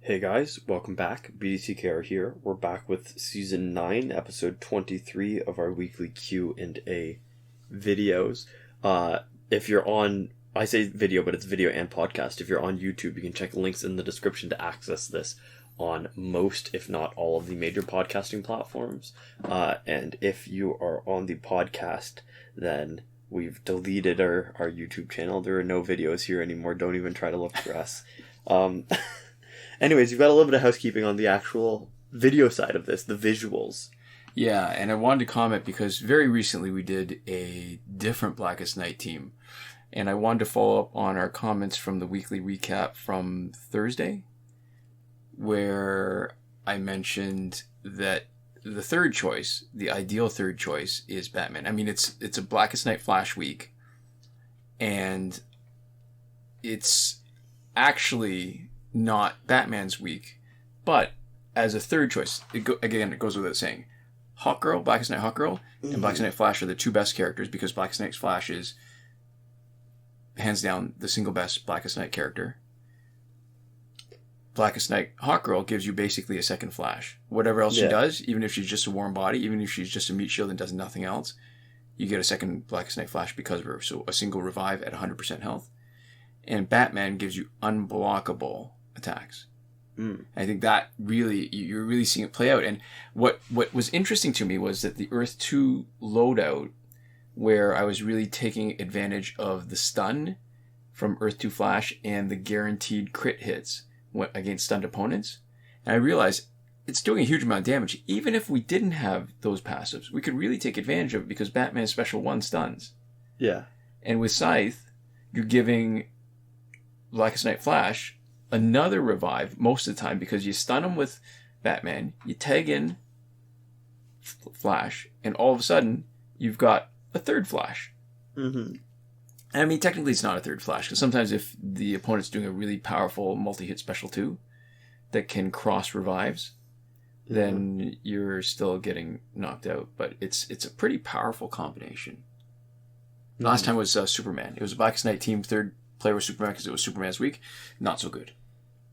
Hey guys, welcome back. BDCKR here. We're back with Season 9, Episode 23 of our weekly Q&A videos. If you're on, I say video, but it's video and podcast. If you're on YouTube, you can check links in the description to access this on most, if not all, of the major podcasting platforms. And if you are on the podcast, then we've deleted our YouTube channel. There are no videos here anymore. Don't even try to look for us. Anyways, you've got a little bit of housekeeping on the actual video side of this, the visuals. Yeah, and I wanted to comment because very recently we did a different Blackest Night team. And I wanted to follow up on our comments from the weekly recap from Thursday, where I mentioned that the third choice, the ideal third choice, is Batman. I mean, it's a Blackest Night Flash week, and it's actually not Batman's week, but as a third choice, it goes without saying, Hawkgirl, Blackest Night Hawkgirl, and Blackest Night Flash are the two best characters because Blackest Night Flash is hands down the single best Blackest Night character. Blackest Night Hawkgirl gives you basically a second Flash. Whatever else she does, even if she's just a warm body, even if she's just a meat shield and does nothing else, you get a second Blackest Night Flash because of her. So a single revive at 100% health. And Batman gives you unblockable attacks. I think that really, you're really seeing it play out. And what was interesting to me was that the Earth 2 loadout, where I was really taking advantage of the stun from Earth 2 Flash and the guaranteed crit hits against stunned opponents, and I realized it's doing a huge amount of damage. Even if we didn't have those passives, we could really take advantage of it because Batman's Special 1 stuns. Yeah. And with Scythe, you're giving Blackest Night Flash another revive most of the time because you stun him with Batman, you tag in Flash, and all of a sudden you've got a third Flash. I mean, technically it's not a third Flash because sometimes if the opponent's doing a really powerful multi-hit special 2 that can cross revives, then you're still getting knocked out. But it's a pretty powerful combination. Last time was Superman. It was a Blackest Night team, third player was Superman because it was Superman's week. Not so good.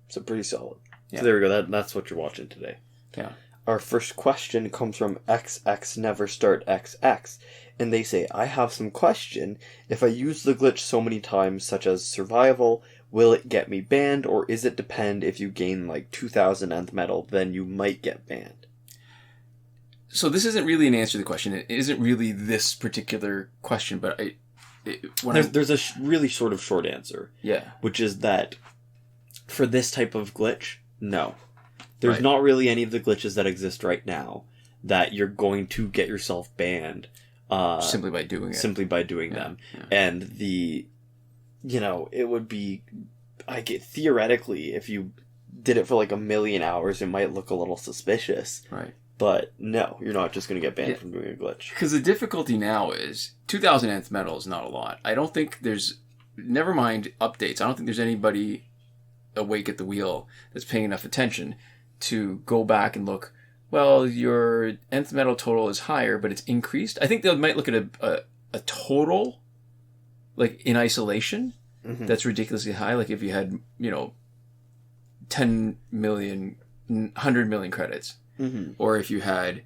So pretty solid. Yeah. So there we go. That's what you're watching today. Yeah. Our first question comes from XX Never Start XX, and they say, I have some question. If I use the glitch so many times, such as survival, will it get me banned, or is it depend if you gain like 2,000 nth metal, then you might get banned? So this isn't really an answer to the question. It isn't really this particular question, but there's a really sort of short answer. Yeah. Which is that for this type of glitch, no. There's not really any of the glitches that exist right now that you're going to get yourself banned. Simply by doing it. Simply by doing them. Yeah. And it would be, theoretically, if you did it for like 1 million hours, it might look a little suspicious. Right. But no, you're not just going to get banned from doing a glitch. Because the difficulty now is 2,000 nth metal is not a lot. I don't think there's, never mind updates, I don't think there's anybody awake at the wheel that's paying enough attention to go back and look, well, your nth metal total is higher, but it's increased. I think they might look at a total, like in isolation, that's ridiculously high. Like if you had, 10 million, 100 million credits. Or if you had,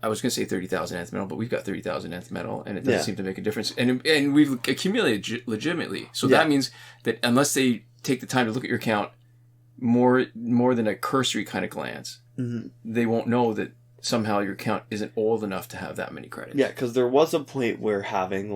I was going to say 30,000 nth metal, but we've got 30,000 nth metal, and it doesn't seem to make a difference. And we've accumulated legitimately. So that means that unless they take the time to look at your account more than a cursory kind of glance, they won't know that somehow your account isn't old enough to have that many credits. Yeah, because there was a point where having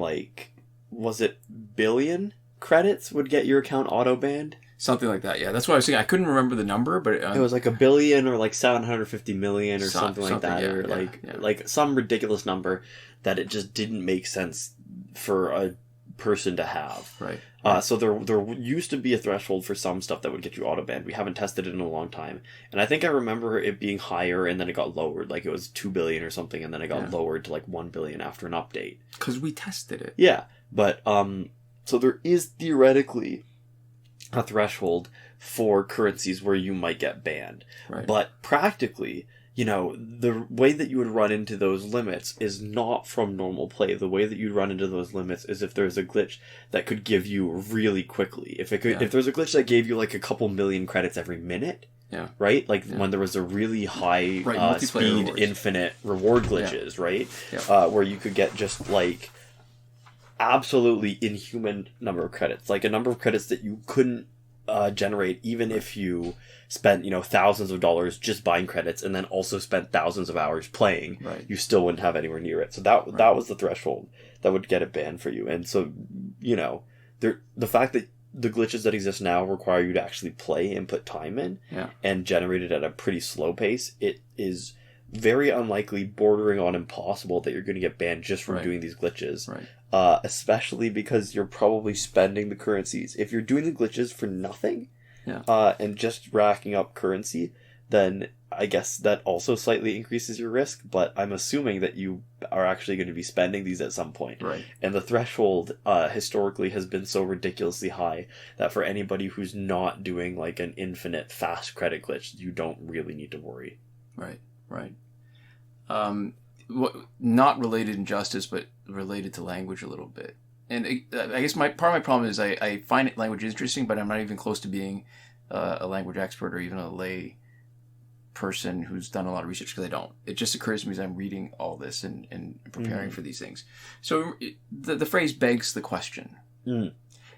was it billion credits would get your account auto-banned? Something like that, yeah. That's what I was saying. I couldn't remember the number, but it was like 1 billion or like 750 million or something like that, like some ridiculous number that it just didn't make sense for a person to have. Right. So there used to be a threshold for some stuff that would get you auto banned. We haven't tested it in a long time, and I think I remember it being higher, and then it got lowered. Like it was 2 billion or something, and then it got lowered to like 1 billion after an update. Because we tested it. Yeah, but so there is theoretically a threshold for currencies where you might get banned. Right. But practically, the way that you would run into those limits is not from normal play. The way that you'd run into those limits is if there's a glitch that could give you really quickly. If there's a glitch that gave you like a couple million credits every minute, right? Like when there was a really high speed rewards. Infinite reward glitches, right? Yeah. Where you could get just like absolutely inhuman number of credits, like a number of credits that you couldn't generate even if you spent thousands of dollars just buying credits and then also spent thousands of hours playing. Right. You still wouldn't have anywhere near it. So that was the threshold that would get it banned for you. And so the fact that the glitches that exist now require you to actually play and put time in and generate it at a pretty slow pace, it is very unlikely, bordering on impossible, that you're going to get banned just from doing these glitches. Right. Especially because you're probably spending the currencies. If you're doing the glitches for nothing, and just racking up currency, then I guess that also slightly increases your risk. But I'm assuming that you are actually going to be spending these at some point. Right. And the threshold historically has been so ridiculously high that for anybody who's not doing like an infinite fast credit glitch, you don't really need to worry. Right. Right. Not related in justice, but related to language a little bit. And I guess part of my problem is I find language interesting, but I'm not even close to being a language expert or even a lay person who's done a lot of research, because I don't. It just occurs to me as I'm reading all this and preparing for these things. So the phrase begs the question. Mm.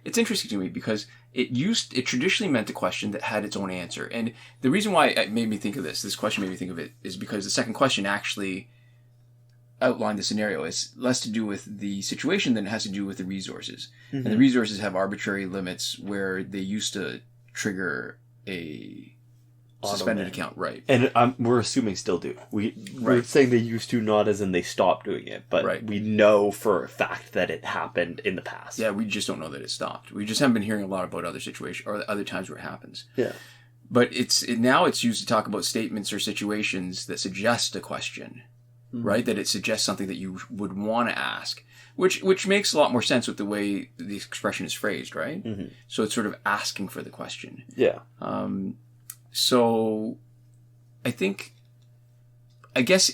It's interesting to me because it traditionally meant a question that had its own answer. And the reason why it made me think of this question made me think of it, is because the second question actually outlined the scenario. It's less to do with the situation than it has to do with the resources. Mm-hmm. And the resources have arbitrary limits where they used to trigger a suspended account, right? And we're assuming still do. We're saying they used to, not as in they stopped doing it, but we know for a fact that it happened in the past. Yeah, we just don't know that it stopped. We just haven't been hearing a lot about other situations or other times where it happens. Yeah. But now it's used to talk about statements or situations that suggest a question, right? That it suggests something that you would want to ask, which makes a lot more sense with the way the expression is phrased, right? Mm-hmm. So it's sort of asking for the question. Yeah. So I guess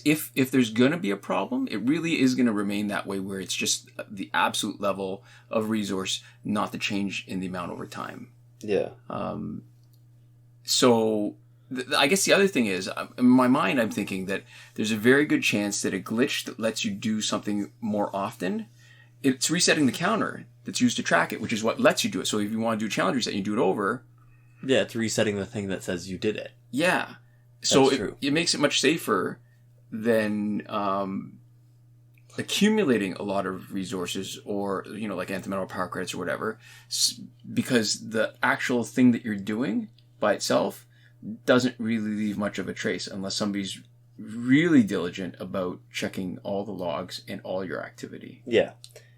if there's going to be a problem, it really is going to remain that way, where it's just the absolute level of resource, not the change in the amount over time. Yeah. So I guess the other thing is, in my mind, I'm thinking that there's a very good chance that a glitch that lets you do something more often, it's resetting the counter that's used to track it, which is what lets you do it. So if you want to do a challenge reset and you do it over... Yeah, it's resetting the thing that says you did it. Yeah. So it makes it much safer than accumulating a lot of resources or, like antimatter power credits or whatever, because the actual thing that you're doing by itself doesn't really leave much of a trace unless somebody's really diligent about checking all the logs and all your activity. Yeah.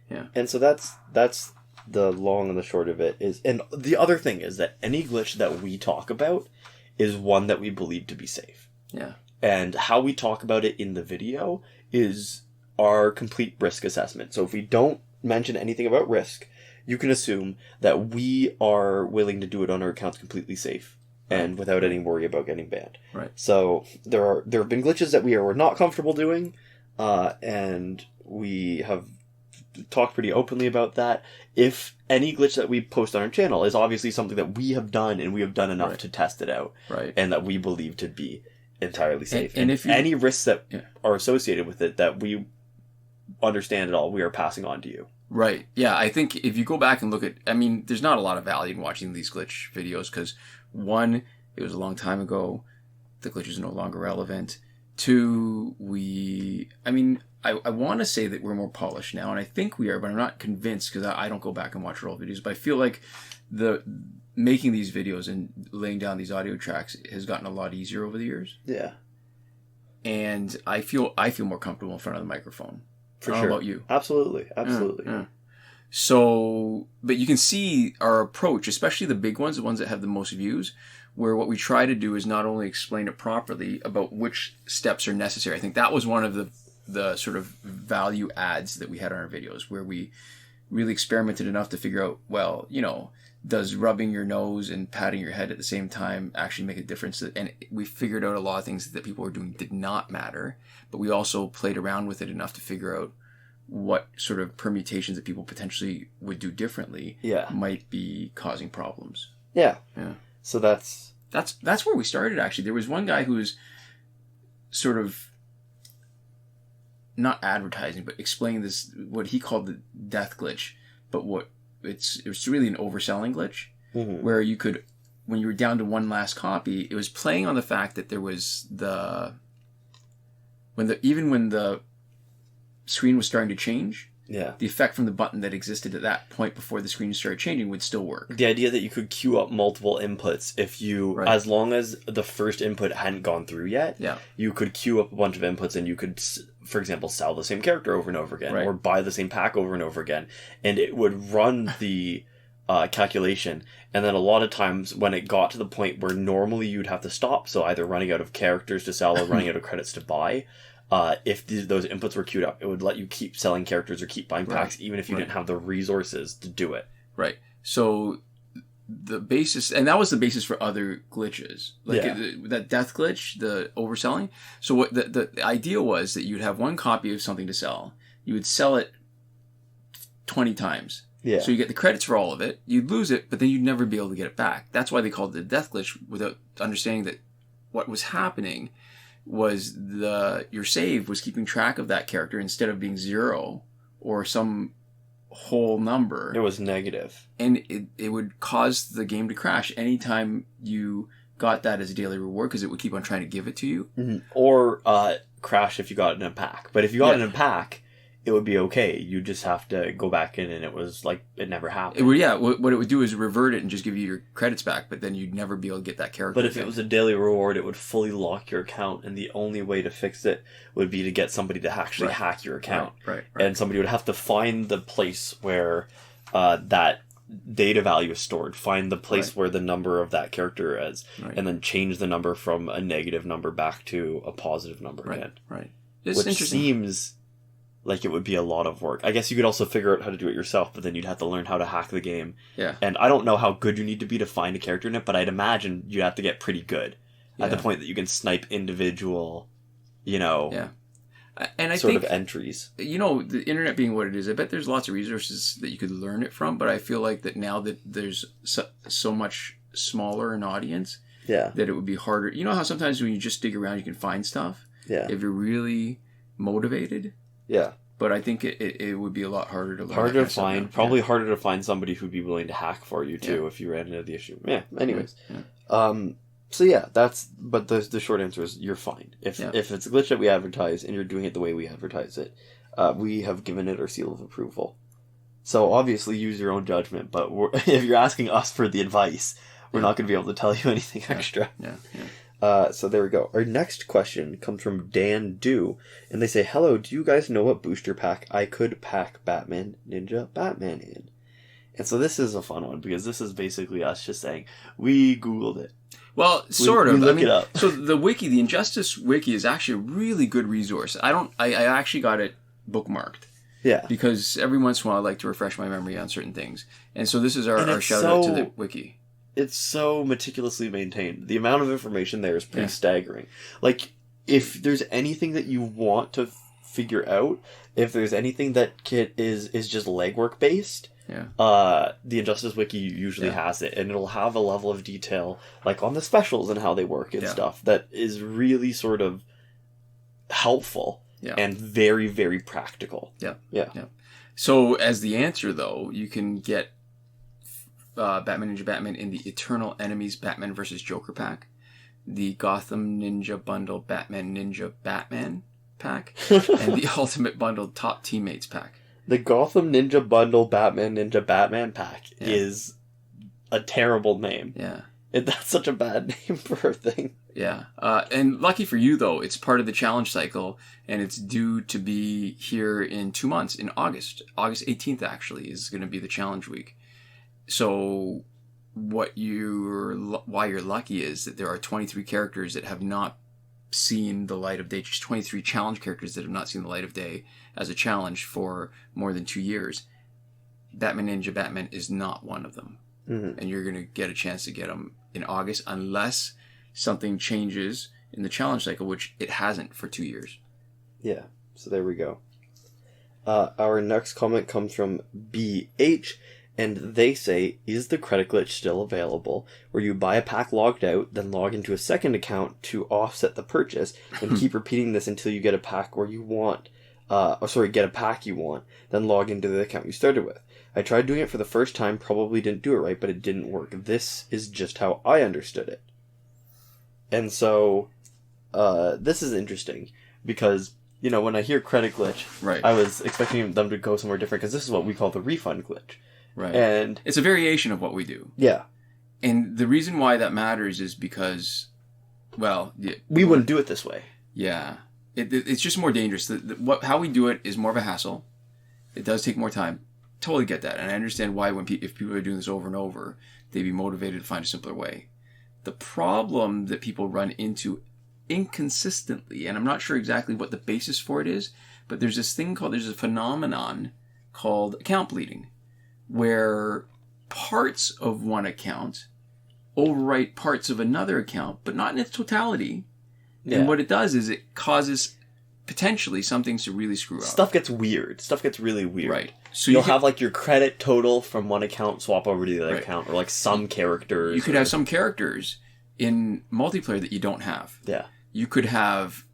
Yeah. And so that's the long and the short of it is, and the other thing is that any glitch that we talk about is one that we believe to be safe. Yeah. And how we talk about it in the video is our complete risk assessment. So if we don't mention anything about risk, you can assume that we are willing to do it on our accounts completely safe and without any worry about getting banned. Right. So there have been glitches that we were not comfortable doing, and we have talked pretty openly about that. If any glitch that we post on our channel is obviously something that we have done and we have done enough to test it out, and that we believe to be entirely safe. And if any risks that are associated with it that we understand at all, we are passing on to you. Right. Yeah, I think if you go back and look at... there's not a lot of value in watching these glitch videos because, one, it was a long time ago. The glitches are no longer relevant. Two, I want to say that we're more polished now, and I think we are, but I'm not convinced because I don't go back and watch old videos. But I feel like making these videos and laying down these audio tracks has gotten a lot easier over the years. Yeah. And I feel more comfortable in front of the microphone. For sure. How about you? Absolutely. Yeah. So, but you can see our approach, especially the big ones, the ones that have the most views, where what we try to do is not only explain it properly about which steps are necessary. I think that was one of the sort of value adds that we had on our videos, where we really experimented enough to figure out, does rubbing your nose and patting your head at the same time actually make a difference? And we figured out a lot of things that people were doing did not matter, but we also played around with it enough to figure out what sort of permutations that people potentially would do differently might be causing problems. Yeah. Yeah. So that's where we started, actually. There was one guy who was sort of not advertising, but explaining this, what he called the death glitch, but it was really an overselling glitch, where you could, when you were down to one last copy, it was playing on the fact that there was even when the screen was starting to change, the effect from the button that existed at that point before the screen started changing would still work. The idea that you could queue up multiple inputs if you, as long as the first input hadn't gone through yet, you could queue up a bunch of inputs and you could, for example, sell the same character over and over again, or buy the same pack over and over again, and it would run the calculation. And then a lot of times when it got to the point where normally you'd have to stop, so either running out of characters to sell or running out of credits to buy, if those inputs were queued up, it would let you keep selling characters or keep buying packs, even if you didn't have the resources to do it. Right. So the basis, and that was the basis for other glitches, like that death glitch, the overselling. So what the idea was that you'd have one copy of something to sell. You would sell it 20 times. Yeah. So you get the credits for all of it. You'd lose it, but then you'd never be able to get it back. That's why they called it the death glitch, without understanding that what was happening was your save was keeping track of that character instead of being 0 or some whole number. It was negative. And it would cause the game to crash anytime you got that as a daily reward, because it would keep on trying to give it to you. Mm-hmm. Or crash if you got it in a pack. But if you got it in a pack, it would be okay. You just have to go back in and it was like it never happened. What it would do is revert it and just give you your credits back, but then you'd never be able to get that character. But if it was a daily reward, it would fully lock your account, and the only way to fix it would be to get somebody to actually hack your account. Right. And somebody would have to find the place where that data value is stored, find the place where the number of that character is, and then change the number from a negative number back to a positive number again. Right. Which seems like it would be a lot of work. I guess you could also figure out how to do it yourself, but then you'd have to learn how to hack the game. Yeah. And I don't know how good you need to be to find a character in it, but I'd imagine you have to get pretty good at the point that you can snipe individual, and I sort think, of entries. The internet being what it is, I bet there's lots of resources that you could learn it from, but I feel like that now that there's so much smaller an audience, that it would be harder. You know how sometimes when you just dig around you can find stuff? Yeah. If you're really motivated? Yeah. But I think it would be a lot harder to learn. Harder to find. Probably harder to find somebody who'd be willing to hack for you, too, if you ran into the issue. Yeah, anyways. So yeah, but the short answer is you're fine. If it's a glitch that we advertise and you're doing it the way we advertise it, we have given it our seal of approval. So obviously use your own judgment, but if you're asking us for the advice, we're not going to be able to tell you anything extra. So there we go. Our next question comes from Dan Do, and they say, "Hello, do you guys know what booster pack I could pack Batman, Ninja, Batman in?" And so this is a fun one, because this is basically us just saying, we Googled it. Well, sort of. We look it up. So the Wiki, the Injustice Wiki, is actually a really good resource. I actually got it bookmarked. Yeah. Because every once in a while I like to refresh my memory on certain things. And so this is our shout out to the Wiki. It's so meticulously maintained. The amount of information there is pretty staggering. Like, if there's anything that you want to figure out, if there's anything that is just legwork based, the Injustice Wiki usually has it, and it'll have a level of detail, like on the specials and how they work and stuff, that is really sort of helpful and very, very practical. Yeah. So as the answer, though, you can get Batman Ninja Batman in the Eternal Enemies Batman vs. Joker pack, the Gotham Ninja Bundle Batman Ninja Batman pack, and the Ultimate Bundle Top Teammates pack. The Gotham Ninja Bundle Batman Ninja Batman pack is a terrible name. Yeah. That's such a bad name for a thing. Yeah. And lucky for you, though, it's part of the challenge cycle, and it's due to be here in 2 months, in August. August 18th, actually, is going to be the challenge week. So why you're lucky is that there are 23 characters that have not seen the light of day, just 23 challenge characters that have not seen the light of day as a challenge for more than 2 years. Batman Ninja Batman is not one of them. and you're going to get a chance to get them in August unless something changes in the challenge cycle, which it hasn't for 2 years. Yeah, so there we go. Our next comment comes from BH, and they say, is the credit glitch still available, where you buy a pack logged out, then log into a second account to offset the purchase, and keep repeating this until you get a pack where you want, get a pack you want, then log into the account you started with. I tried doing it for the first time, probably didn't do it right, but it didn't work. This is just how I understood it. And so, this is interesting, because, you know, when I hear credit glitch, right, I was expecting them to go somewhere different, because this is what we call the refund glitch. Right. And it's a variation of what we do. Yeah. And the reason why that matters is because, well... we wouldn't do it this way. Yeah. It's just more dangerous. How we do it is more of a hassle. It does take more time. Totally get that. And I understand why if people are doing this over and over, they'd be motivated to find a simpler way. The problem that people run into inconsistently, and I'm not sure exactly what the basis for it is, but there's a phenomenon called account bleeding, where parts of one account overwrite parts of another account, but not in its totality. Yeah. And what it does is it causes potentially some things to really screw up. Stuff gets weird. Stuff gets really weird. Right. So you'll have like your credit total from one account swap over to the other account, or like some characters. You could have some characters in multiplayer that you don't have. Yeah. You could have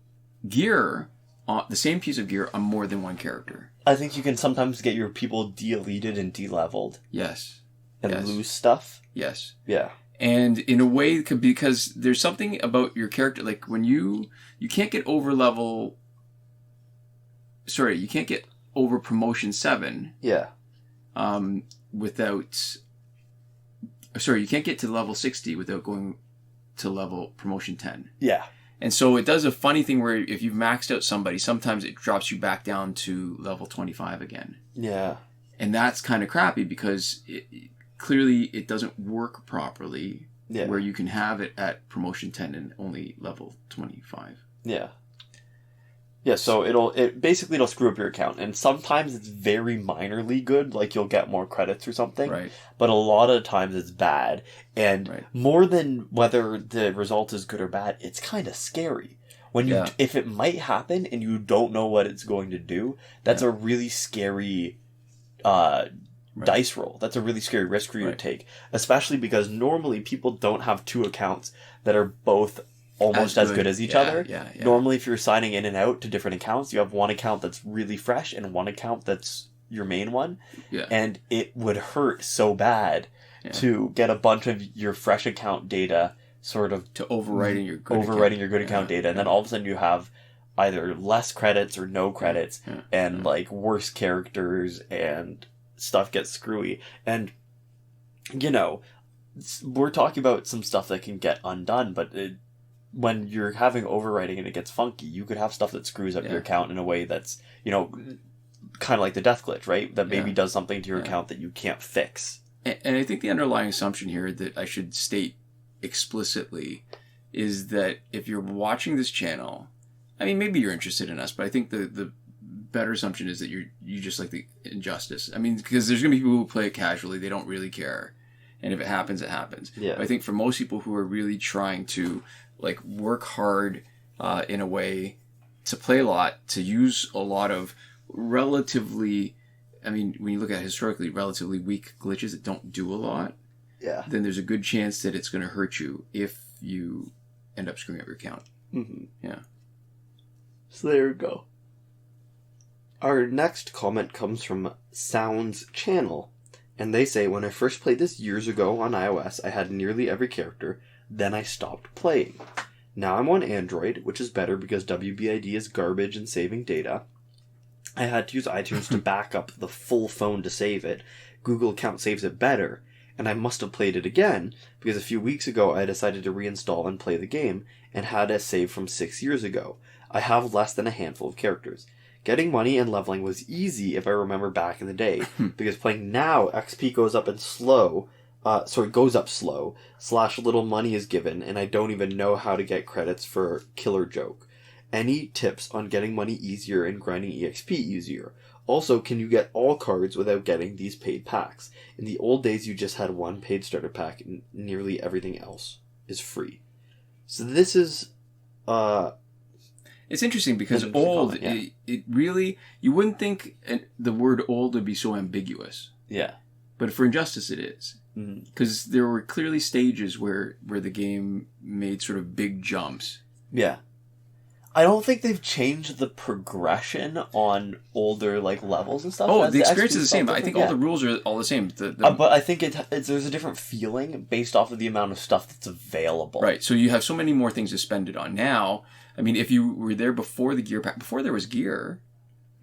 gear, the same piece of gear on more than one character. I think you can sometimes get your people de-elited and de-leveled. Yes. And lose stuff. Yes. Yeah. And in a way, because there's something about your character, like when you can't get over you can't get over promotion 7. Yeah. You can't get to level 60 without going to level promotion 10. Yeah. And so it does a funny thing where if you've maxed out somebody, sometimes it drops you back down to level 25 again. Yeah. And that's kind of crappy because clearly it doesn't work properly where you can have it at promotion 10 and only level 25. Yeah. Yeah, so it'll screw up your account. And sometimes it's very minorly good, like you'll get more credits or something. Right. But a lot of times it's bad. And more than whether the result is good or bad, it's kind of scary. When if it might happen and you don't know what it's going to do, that's a really scary dice roll. That's a really scary risk for you to take. Especially because normally people don't have two accounts that are both almost as good as each other. Yeah. Normally, if you're signing in and out to different accounts, you have one account that's really fresh and one account that's your main one. Yeah. And it would hurt so bad to get a bunch of your fresh account data sort of to overwriting your good account data, and then all of a sudden you have either less credits or no credits, and like worse characters, and stuff gets screwy. And you know, we're talking about some stuff that can get undone, but when you're having overwriting and it gets funky, you could have stuff that screws up your account in a way that's, you know, kind of like the death glitch, right? That maybe does something to your account that you can't fix. And I think the underlying assumption here that I should state explicitly is that if you're watching this channel, I mean, maybe you're interested in us, but I think the better assumption is that you just like the injustice. I mean, because there's going to be people who play it casually, they don't really care. And if it happens, it happens. Yeah. But I think for most people who are really trying to like work hard in a way to play a lot, to use a lot of relatively, I mean, when you look at it historically, relatively weak glitches that don't do a lot, then there's a good chance that it's going to hurt you if you end up screwing up your account. Mm-hmm. Yeah. So there you go. Our next comment comes from Sounds Channel, and they say, when I first played this years ago on iOS, I had nearly every character. Then I stopped playing. Now I'm on Android, which is better because WBID is garbage and saving data. I had to use iTunes to back up the full phone to save it. Google account saves it better, and I must have played it again because a few weeks ago I decided to reinstall and play the game and had a save from 6 years ago. I have less than a handful of characters. Getting money and leveling was easy if I remember back in the day, because playing now, XP goes up slow, / little money is given, and I don't even know how to get credits for Killer Joke. Any tips on getting money easier and grinding EXP easier? Also, can you get all cards without getting these paid packs? In the old days, you just had one paid starter pack, and nearly everything else is free. So this is... It's interesting because old, it really... You wouldn't think the word old would be so ambiguous. Yeah. But for Injustice, it is. Because there were clearly stages where the game made sort of big jumps. Yeah. I don't think they've changed the progression on older levels and stuff. Oh, the experience is the same. I think all the rules are all the same. But I think there's a different feeling based off of the amount of stuff that's available. Right. So you have so many more things to spend it on. Now, I mean, if you were there before the gear pack, before there was gear,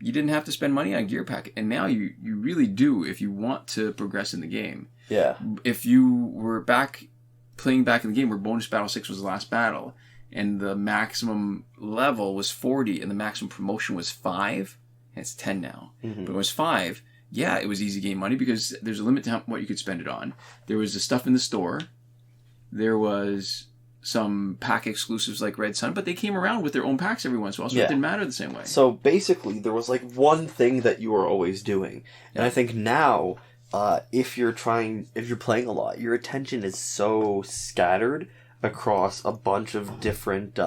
you didn't have to spend money on gear pack. And now you really do if you want to progress in the game. Yeah. If you were playing back in the game where bonus battle 6 was the last battle, and the maximum level was 40, and the maximum promotion was 5. And it's 10 now. But it was 5. Yeah, it was easy game money because there's a limit to what you could spend it on. There was the stuff in the store. There was some pack exclusives like Red Sun, but they came around with their own packs every once in a while, so it didn't matter the same way. So basically, there was one thing that you were always doing. And I think now, if you're playing a lot, your attention is so scattered across a bunch of different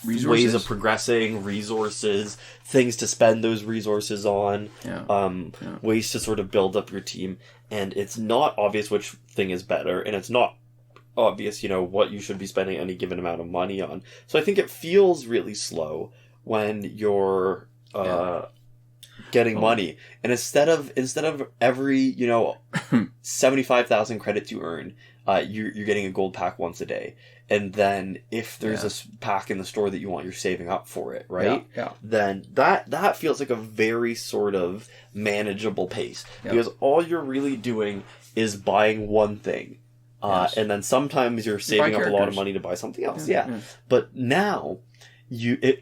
ways of progressing, resources, things to spend those resources on, ways to sort of build up your team, and it's not obvious which thing is better, and it's not obvious, what you should be spending any given amount of money on. So I think it feels really slow when you're getting money, and instead of every 75,000 credits you earn, you're getting a gold pack once a day. And then if there's a pack in the store that you want, you're saving up for it, right? Yeah. Then that feels like a very sort of manageable pace. Because all you're really doing is buying one thing. And then sometimes you're saving up a lot of money to buy something else. Yeah. But now,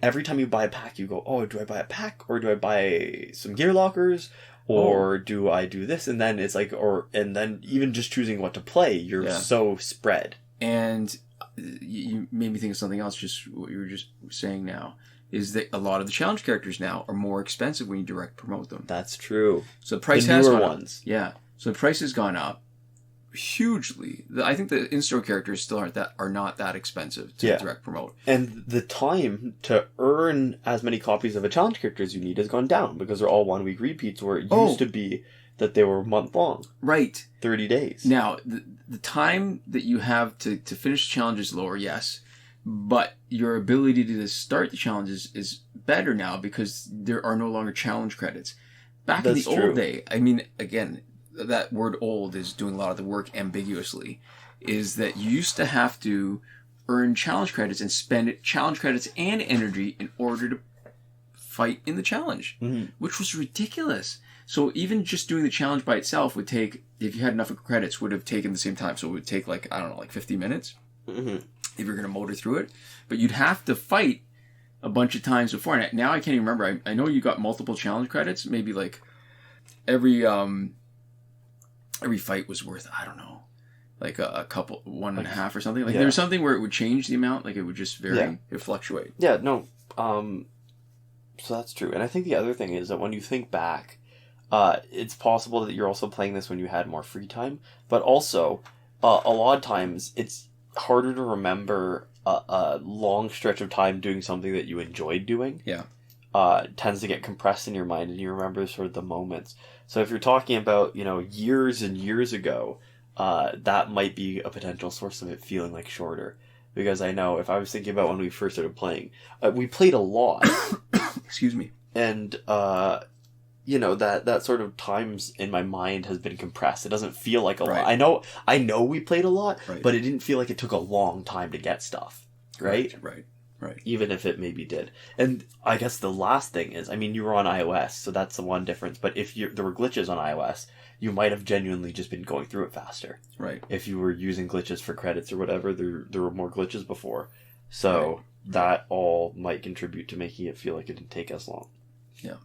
every time you buy a pack, you go, oh, do I buy a pack? Or do I buy some gear lockers? Or do I do this? And then it's and then even just choosing what to play, you're so spread. And you made me think of something else, just what you were just saying now, is that a lot of the challenge characters now are more expensive when you direct promote them. That's true. So the price has gone up. Yeah. So the price has gone up hugely. I think the in-store characters still are not that expensive to direct promote. And the time to earn as many copies of a challenge character as you need has gone down because they're all 1 week repeats where it used to be that they were month long. Right. 30 days. Now, the time that you have to finish the challenge is lower, yes. But your ability to start the challenges is better now because there are no longer challenge credits. Back in the old day, I mean, again, that word old is doing a lot of the work ambiguously, is that you used to have to earn challenge credits and spend challenge credits and energy in order to fight in the challenge, which was ridiculous. So even just doing the challenge by itself would take, if you had enough credits, would have taken the same time. So it would take 50 minutes if you're going to motor through it. But you'd have to fight a bunch of times before. And now I can't even remember. I know you got multiple challenge credits. Maybe every fight was worth, I don't know, a couple, 1.5 or something. There was something where it would change the amount. It would just vary. It would fluctuate. Yeah, no. So that's true. And I think the other thing is that when you think back, it's possible that you're also playing this when you had more free time, but also a lot of times it's harder to remember a long stretch of time doing something that you enjoyed doing. Yeah. Tends to get compressed in your mind and you remember sort of the moments. So if you're talking about, years and years ago, that might be a potential source of it feeling shorter. Because I know if I was thinking about when we first started playing, we played a lot. Excuse me. And, that sort of times in my mind has been compressed. It doesn't feel like a lot. I know we played a lot, but it didn't feel like it took a long time to get stuff. Right. Even if it maybe did. And I guess the last thing is, you were on iOS, so that's the one difference. But if there were glitches on iOS, you might have genuinely just been going through it faster. Right. If you were using glitches for credits or whatever, there were more glitches before. So that all might contribute to making it feel like it didn't take as long. Yeah.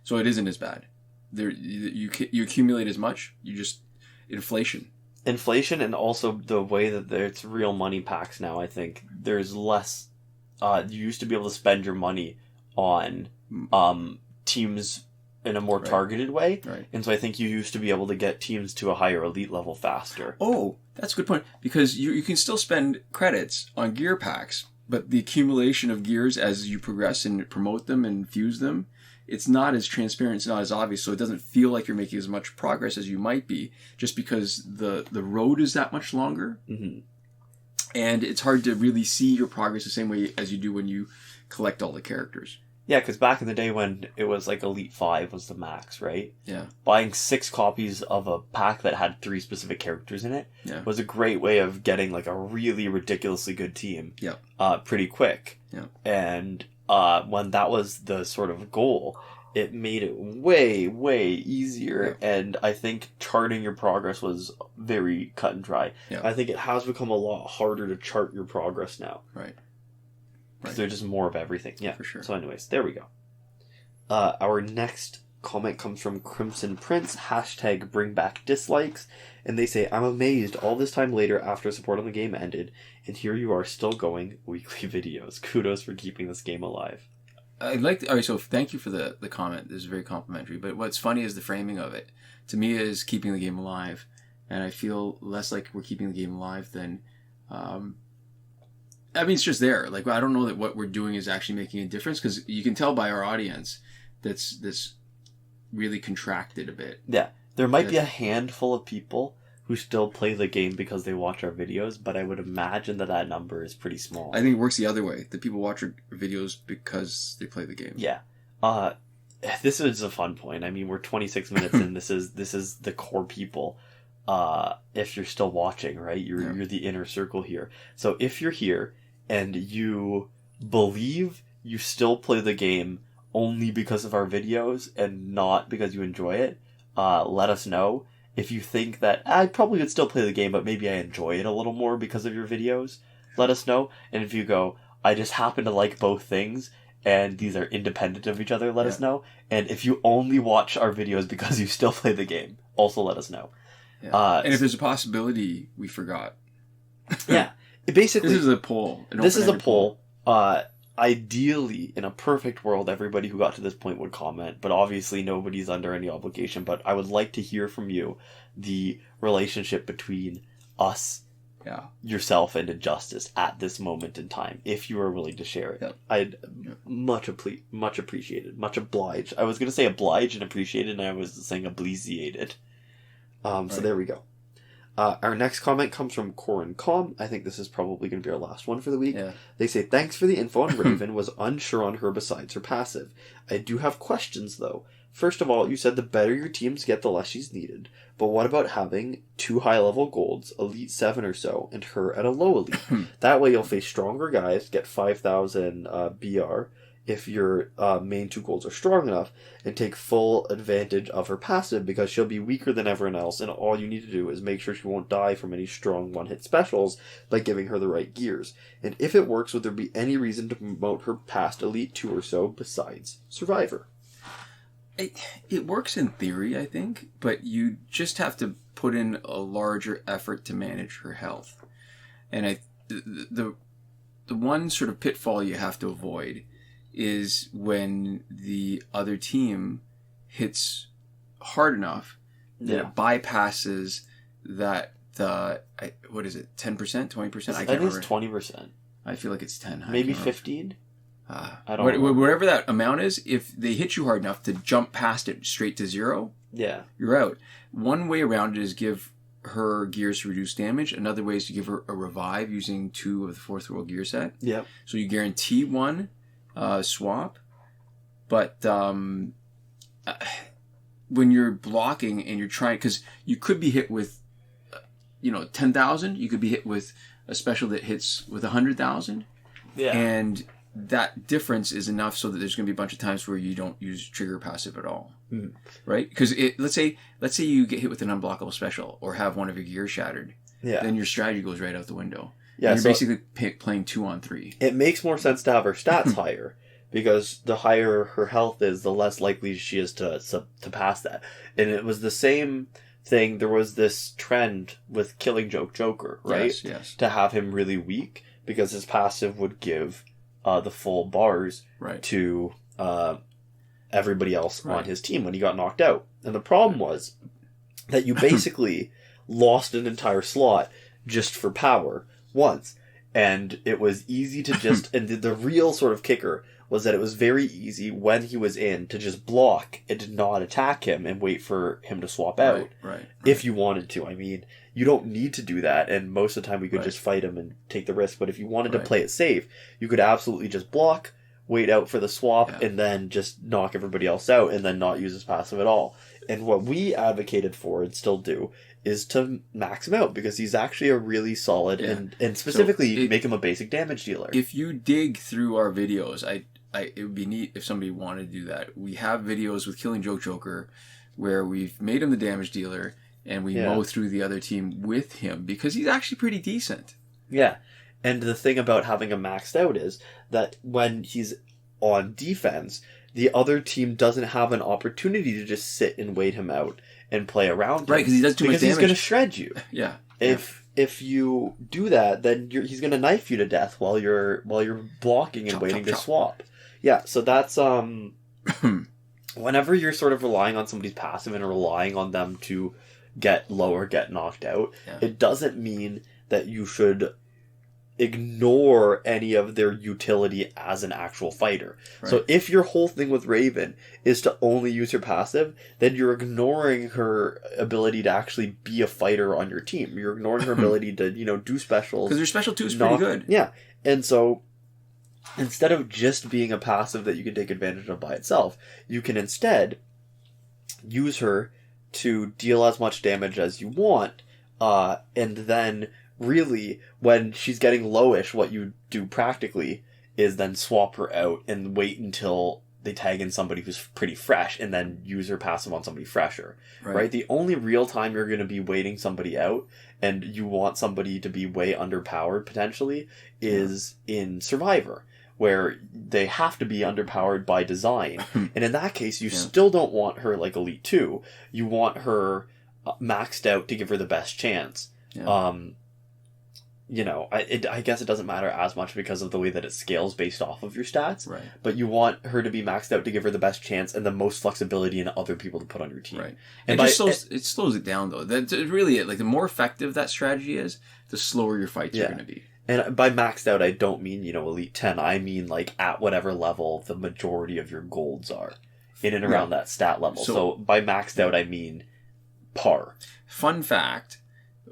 So it isn't as bad. You accumulate as much. You just inflation, and also the way that it's real money packs now. I think there's less. You used to be able to spend your money on teams in a more targeted way. Right. And so I think you used to be able to get teams to a higher elite level faster. Oh, that's a good point. Because you can still spend credits on gear packs, but the accumulation of gears as you progress and promote them and fuse them, it's not as transparent, it's not as obvious, so it doesn't feel like you're making as much progress as you might be, just because the road is that much longer. Mm-hmm. And it's hard to really see your progress the same way as you do when you collect all the characters. Yeah, because back in the day when it was like Elite 5 was the max, right? Yeah. Buying 6 copies of a pack that had 3 specific characters in it was a great way of getting like a really ridiculously good team pretty quick. Yeah. And when that was the sort of goal, it made it way, way easier. Yeah. And I think charting your progress was very cut and dry. Yeah. I think it has become a lot harder to chart your progress now. Right. Because there's just more of everything. Yeah, for sure. So anyways, there we go. Our next comment comes from Crimson Prince, #BringBackDislikes, and they say, I'm amazed all this time later after support on the game ended, and here you are still going weekly videos. Kudos for keeping this game alive. So thank you for the comment. This is very complimentary. But what's funny is the framing of it. To me, is keeping the game alive. And I feel less like we're keeping the game alive than... I mean, it's just there. Like, I don't know that what we're doing is actually making a difference, because you can tell by our audience that's really contracted a bit. Yeah. There might be a handful of people who still play the game because they watch our videos, but I would imagine that number is pretty small. I think it works the other way. The people watch our videos because they play the game. Yeah. This is a fun point. I mean, we're 26 minutes in. This is the core people. If you're still watching, right? You're the inner circle here. So if you're here and you believe you still play the game only because of our videos and not because you enjoy it, let us know. If you think that I probably would still play the game, but maybe I enjoy it a little more because of your videos, let us know. And if you go, I just happen to like both things and these are independent of each other, let us know. And if you only watch our videos because you still play the game, also let us know. Yeah. And if there's a possibility we forgot. Yeah. Basically, this is a poll. This is a poll. Ideally, in a perfect world, everybody who got to this point would comment, but obviously nobody's under any obligation. But I would like to hear from you the relationship between us, yourself, and Injustice at this moment in time, if you are willing to share it. Yeah. I'd much appreciated, much obliged. I was going to say obliged and appreciated, and I was saying obliviated. So there we go. Our next comment comes from Corin Com. I think this is probably going to be our last one for the week. Yeah. They say, thanks for the info on Raven. Was unsure on her besides her passive. I do have questions, though. First of all, you said the better your teams get, the less she's needed. But what about having 2 high-level golds, Elite 7 or so, and her at a low elite? That way you'll face stronger guys, get 5,000 BR, if your main 2 golds are strong enough, and take full advantage of her passive, because she'll be weaker than everyone else, and all you need to do is make sure she won't die from any strong one-hit specials by giving her the right gears. And if it works, would there be any reason to promote her past Elite 2 or so besides Survivor? It works in theory, I think, but you just have to put in a larger effort to manage her health. And the one sort of pitfall you have to avoid is when the other team hits hard enough that it bypasses that what is it, 10%, 20%? I can't remember. It's 20%. I feel like it's 10. Maybe 15? I don't know. Whatever that amount is, if they hit you hard enough to jump past it straight to 0, you're out. One way around it is give her gears to reduce damage. Another way is to give her a revive using 2 of the 4th World gear set. Yeah. So you guarantee 1 swap, but when you're blocking and you're trying, because you could be hit with 10,000, you could be hit with a special that hits with 100,000, and that difference is enough so that there's going to be a bunch of times where you don't use trigger passive at all, right? Because let's say you get hit with an unblockable special or have one of your gears shattered, then your strategy goes right out the window. Yeah, you're basically playing 2-on-3. It makes more sense to have her stats higher, because the higher her health is, the less likely she is to pass that. And it was the same thing. There was this trend with Killing Joker, right? Yes. To have him really weak, because his passive would give the full bars to everybody else on his team when he got knocked out. And the problem was that you basically lost an entire slot just for power once. And it was easy to just... and the real sort of kicker was that it was very easy when he was in to just block and to not attack him and wait for him to swap out. Right. If you wanted to. I mean, you don't need to do that. And most of the time we could just fight him and take the risk. But if you wanted to play it safe, you could absolutely just block, wait out for the swap, and then just knock everybody else out and then not use his passive at all. And what we advocated for and still do is to max him out because he's actually a really solid and specifically make him a basic damage dealer. If you dig through our videos, it would be neat if somebody wanted to do that. We have videos with Killing Joker where we've made him the damage dealer and we mow through the other team with him because he's actually pretty decent. Yeah. And the thing about having him maxed out is that when he's on defense, the other team doesn't have an opportunity to just sit and wait him out and play around him. Right, because he does too much damage. Because he's going to shred you. Yeah. If you do that, then he's going to knife you to death while you're blocking and waiting to swap. Yeah, so that's whenever you're sort of relying on somebody's passive and relying on them to get low or get knocked out, it doesn't mean that you should ignore any of their utility as an actual fighter. Right. So if your whole thing with Raven is to only use her passive, then you're ignoring her ability to actually be a fighter on your team. You're ignoring her ability to, do specials. Because her special 2 is pretty good. Yeah. And so instead of just being a passive that you can take advantage of by itself, you can instead use her to deal as much damage as you want, and then really, when she's getting lowish, what you do practically is then swap her out and wait until they tag in somebody who's pretty fresh and then use her passive on somebody fresher. Right? The only real time you're going to be waiting somebody out and you want somebody to be way underpowered potentially is in Survivor, where they have to be underpowered by design. And in that case, you still don't want her like Elite 2. You want her maxed out to give her the best chance. Yeah. I guess it doesn't matter as much because of the way that it scales based off of your stats. Right. But you want her to be maxed out to give her the best chance and the most flexibility in other people to put on your team. Right. And it slows it down, though. That's really it. Like, the more effective that strategy is, the slower your fights are going to be. And by maxed out, I don't mean, Elite 10. I mean, like, at whatever level the majority of your golds are. In and around that stat level. So by maxed out, I mean par. Fun fact...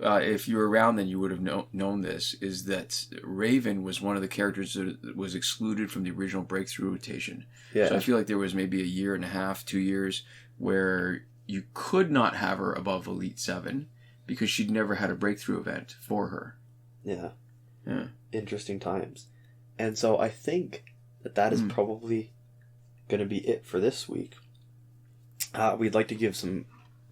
if you were around then you would have known this, is that Raven was one of the characters that was excluded from the original breakthrough rotation. Yeah. So I feel like there was maybe a year and a half, 2 years, where you could not have her above Elite 7 because she'd never had a breakthrough event for her. Yeah. Interesting times. And so I think that is probably going to be it for this week. We'd like to give some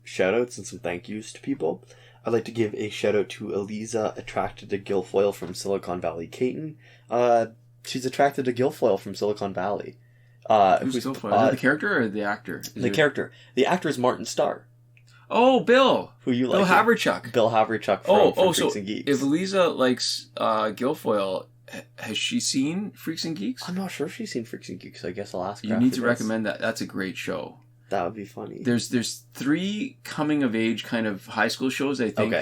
shout-outs and some thank yous to people. I'd like to give a shout-out to Eliza, attracted to Guilfoyle from Silicon Valley, Caton. She's attracted to Guilfoyle from Silicon Valley. Who's Guilfoyle? Is it the character or the actor? Character. The actor is Martin Starr. Oh, Bill! Who you like? Bill Haverchuck. Bill Haverchuck from Freaks and Geeks. If Eliza likes Guilfoyle, has she seen Freaks and Geeks? I'm not sure if she's seen Freaks and Geeks. I guess I'll ask her. You need to recommend that. That's a great show. That would be funny. There's 3 coming of age kind of high school shows I think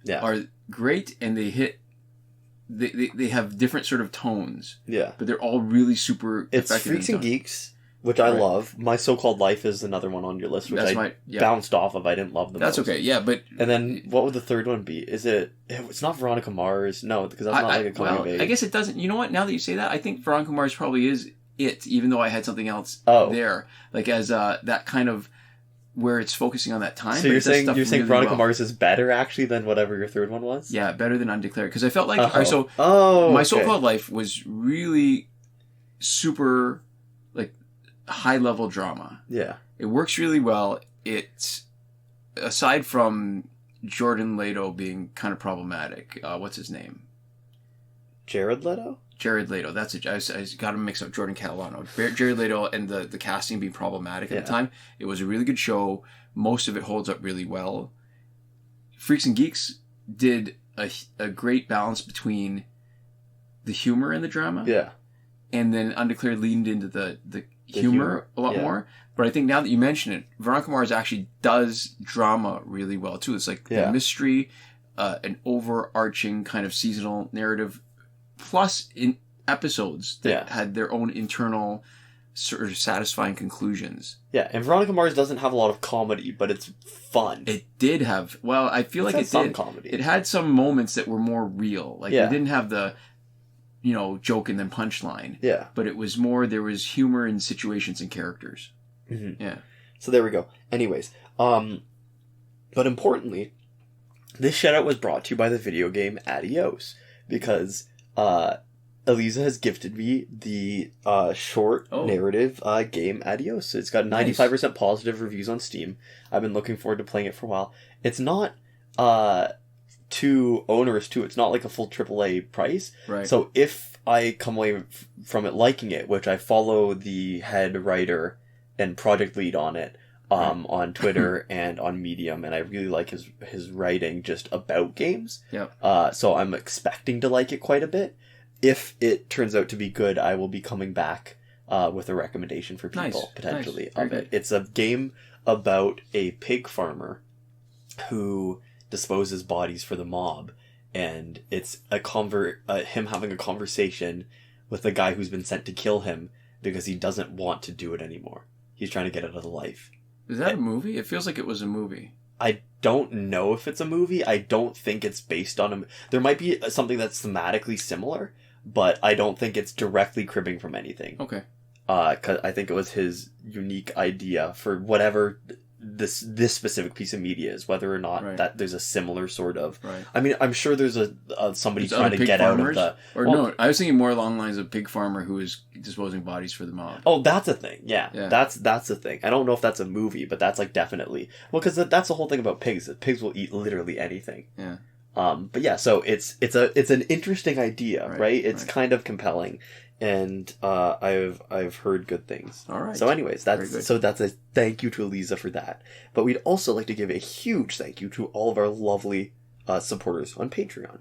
are great, and they have different sort of tones. Yeah. But they're all really super effective. It's Freaks and Geeks, which I love. My So-Called Life is another one on your list, which bounced off of. I didn't love the most. That's okay, yeah, but... And then, what would the third one be? It's not Veronica Mars. No, because that's not like a coming of age. I guess it doesn't... You know what? Now that you say that, I think Veronica Mars probably is it, even though I had something else there. Like, as that kind of... where it's focusing on that time. So you're saying really Veronica Mars is better, actually, than whatever your third one was? Yeah, better than Undeclared. Because I felt like... My So-Called Life was really super... high-level drama. Yeah. It works really well. It's, aside from Jordan Leto being kind of problematic, what's his name? Jared Leto? Jared Leto. That's it. I got him mixed up. Jordan Catalano. Jared Leto and the casting being problematic at the time. It was a really good show. Most of it holds up really well. Freaks and Geeks did a great balance between the humor and the drama. Yeah. And then Undeclared leaned into the humor a lot more. But I think now that you mention it, Veronica Mars actually does drama really well too. It's like the mystery, an overarching kind of seasonal narrative, plus in episodes that had their own internal sort of satisfying conclusions. Yeah, and Veronica Mars doesn't have a lot of comedy, but it's fun. It did have, well, I feel like it some did. Comedy. It had some moments that were more real. Like, it didn't have the, joke and then punchline. Yeah. But it was more, there was humor in situations and characters. Mm-hmm. Yeah. So there we go. Anyways, but importantly, this shout-out was brought to you by the video game Adios, because Eliza has gifted me the short narrative game Adios. It's got 95% positive reviews on Steam. I've been looking forward to playing it for a while. It's not too onerous, too. It's not like a full AAA price. Right. So if I come away from it liking it, which I follow the head writer and project lead on it on Twitter and on Medium, and I really like his writing just about games. Yeah. So I'm expecting to like it quite a bit. If it turns out to be good, I will be coming back with a recommendation for people, potentially, of it. It's a game about a pig farmer who disposes bodies for the mob, and it's him having a conversation with the guy who's been sent to kill him because he doesn't want to do it anymore. He's trying to get out of the life. Is that a movie? It feels like it was a movie. I don't know if it's a movie. I don't think it's based on there might be something that's thematically similar, but I don't think it's directly cribbing from anything. Okay. 'Cause I think it was his unique idea for whatever this specific piece of media is, whether or not that there's a similar sort of. Right. I mean, I'm sure there's somebody trying to get farmers? out of the. No, I was thinking more along the lines of pig farmer who is disposing bodies for the mob. Oh, that's a thing. Yeah. That's a thing. I don't know if that's a movie, but that's like definitely because that's the whole thing about pigs. That pigs will eat literally anything. Yeah. But yeah, so it's an interesting idea, right? It's kind of compelling, and I've heard good things. All right. So anyways, that's a thank you to Eliza for that. But we'd also like to give a huge thank you to all of our lovely supporters on Patreon.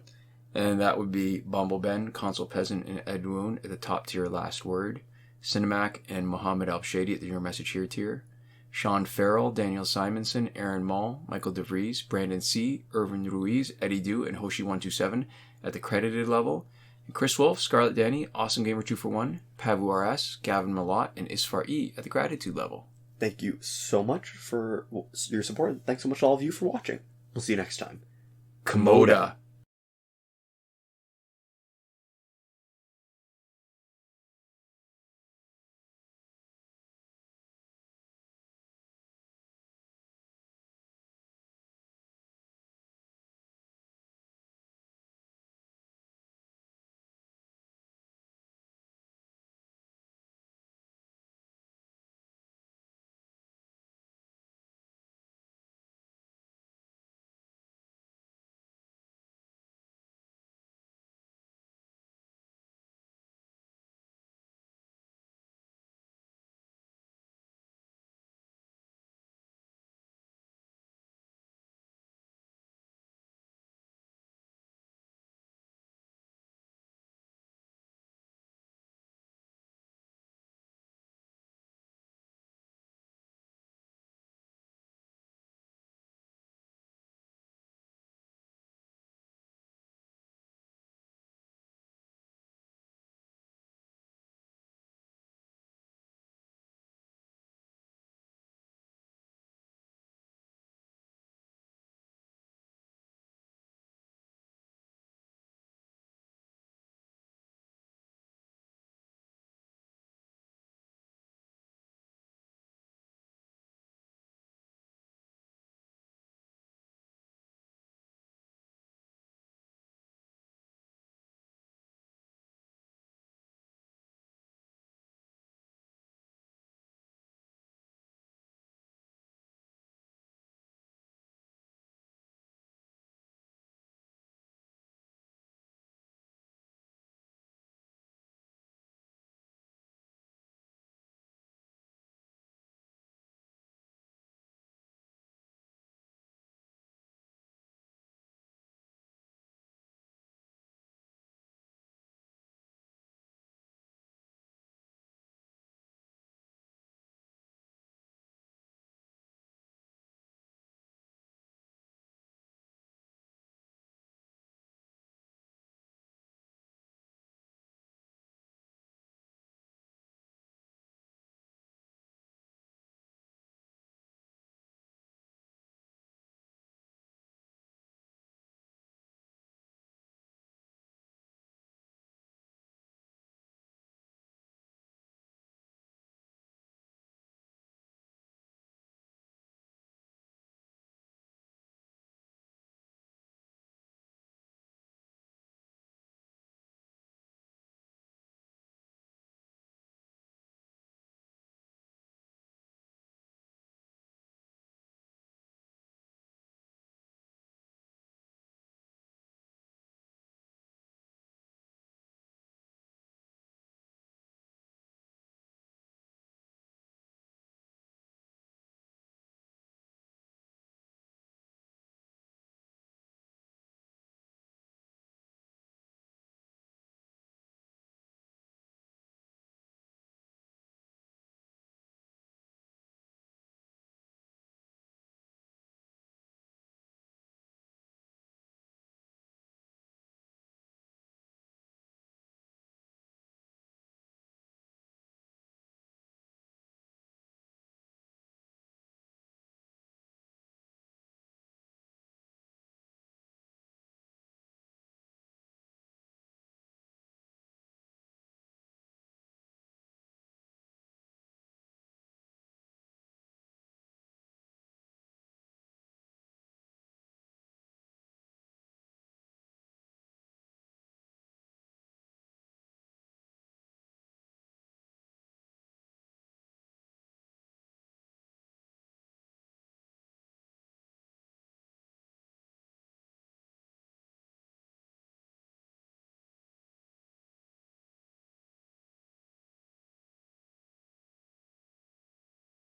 And that would be BomboBen, Console Peasant, and Edwoon at the top tier last word. Sinemac and Mohammed Albshaiti at the Your Message Here tier. Shawn, Farrell, Daniel Simonson, Aaron Maule, Michael DeVries, Brandon C., Irvin Ruiz, Eddydoo, and Hoshi 127 at the credited level. And Chris Wolf, Scarlet Danny, Awesome Gamer 241, Pavu RS, Gavin Malott, and Isfar E at the gratitude level. Thank you so much for your support. Thanks so much to all of you for watching. We'll see you next time. Komoda.